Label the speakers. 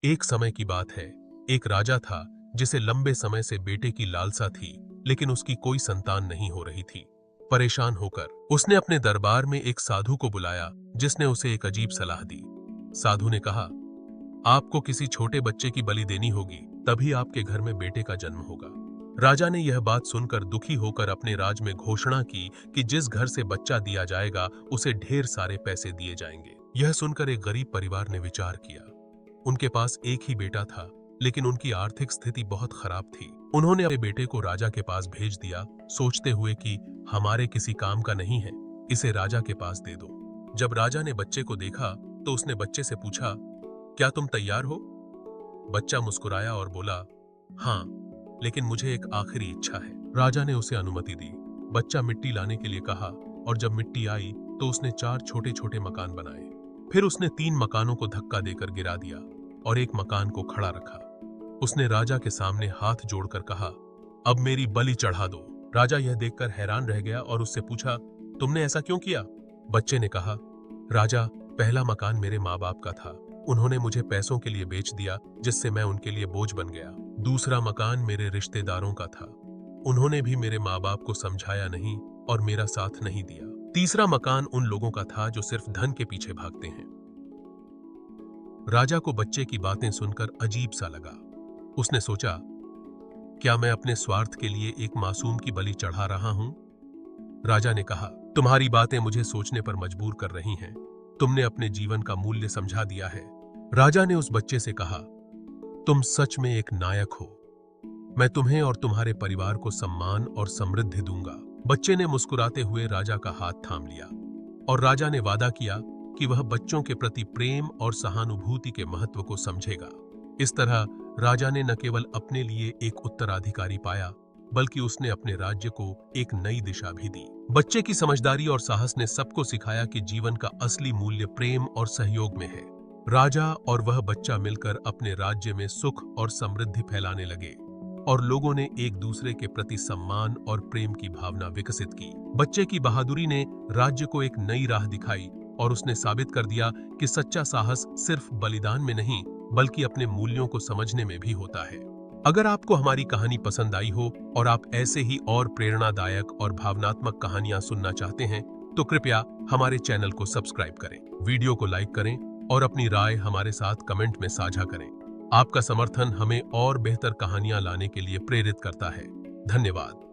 Speaker 1: एक समय की बात है, एक राजा था जिसे लंबे समय से बेटे की लालसा थी, लेकिन उसकी कोई संतान नहीं हो रही थी। परेशान होकर उसने अपने दरबार में एक साधु को बुलाया, जिसने उसे एक अजीब सलाह दी। साधु ने कहा, आपको किसी छोटे बच्चे की बलि देनी होगी, तभी आपके घर में बेटे का जन्म होगा। राजा ने यह बात सुनकर दुखी होकर अपने राज में घोषणा की कि जिस घर से बच्चा दिया जाएगा उसे ढेर सारे पैसे दिए जाएंगे। यह सुनकर एक गरीब परिवार ने विचार किया। उनके पास एक ही बेटा था, लेकिन उनकी आर्थिक स्थिति बहुत खराब थी। उन्होंने अपने बेटे को राजा के पास भेज दिया, सोचते हुए कि हमारे किसी काम का नहीं है, इसे राजा के पास दे दो। जब राजा ने बच्चे को देखा तो उसने बच्चे से पूछा, क्या तुम तैयार हो? बच्चा मुस्कुराया और बोला, हाँ, लेकिन मुझे एक आखिरी इच्छा है। राजा ने उसे अनुमति दी। बच्चा मिट्टी लाने के लिए कहा और जब मिट्टी आई तो उसने 4 छोटे छोटे मकान बनाए। फिर उसने 3 मकानों को धक्का देकर गिरा दिया और एक मकान को खड़ा रखा। उसने राजा के सामने हाथ जोड़कर कहा, अब मेरी बलि चढ़ा दो। राजा यह देखकर हैरान रह गया और उससे पूछा, तुमने ऐसा क्यों किया? बच्चे ने कहा, राजा, पहला मकान मेरे माँ बाप का था। उन्होंने मुझे पैसों के लिए बेच दिया, जिससे मैं उनके लिए बोझ बन गया। दूसरा मकान मेरे रिश्तेदारों का था। उन्होंने भी मेरे माँ बाप को समझाया नहीं और मेरा साथ नहीं दिया। तीसरा मकान उन लोगों का था जो सिर्फ धन के पीछे भागते हैं। राजा को बच्चे की बातें सुनकर अजीब सा लगा। उसने सोचा, क्या मैं अपने स्वार्थ के लिए एक मासूम की बलि चढ़ा रहा हूं? राजा ने कहा, तुम्हारी बातें मुझे सोचने पर मजबूर कर रही हैं। तुमने अपने जीवन का मूल्य समझा दिया है। राजा ने उस बच्चे से कहा, तुम सच में एक नायक हो। मैं तुम्हें और तुम्हारे परिवार को सम्मान और समृद्धि दूंगा। बच्चे ने मुस्कुराते हुए राजा का हाथ थाम लिया और राजा ने वादा किया कि वह बच्चों के प्रति प्रेम और सहानुभूति के महत्व को समझेगा। इस तरह राजा ने न केवल अपने लिए एक उत्तराधिकारी पाया, बल्कि उसने अपने राज्य को एक नई दिशा भी दी। बच्चे की समझदारी और साहस ने सबको सिखाया कि जीवन का असली मूल्य प्रेम और सहयोग में है। राजा और वह बच्चा मिलकर अपने राज्य में सुख और समृद्धि फैलाने लगे और लोगों ने एक दूसरे के प्रति सम्मान और प्रेम की भावना विकसित की। बच्चे की बहादुरी ने राज्य को एक नई राह दिखाई और उसने साबित कर दिया कि सच्चा साहस सिर्फ बलिदान में नहीं, बल्कि अपने मूल्यों को समझने में भी होता है। अगर आपको हमारी कहानी पसंद आई हो और आप ऐसे ही और प्रेरणादायक और भावनात्मक कहानियां सुनना चाहते हैं, तो कृपया हमारे चैनल को सब्सक्राइब करें, वीडियो को लाइक करें और अपनी राय हमारे साथ कमेंट में साझा करें। आपका समर्थन हमें और बेहतर कहानियां लाने के लिए प्रेरित करता है। धन्यवाद।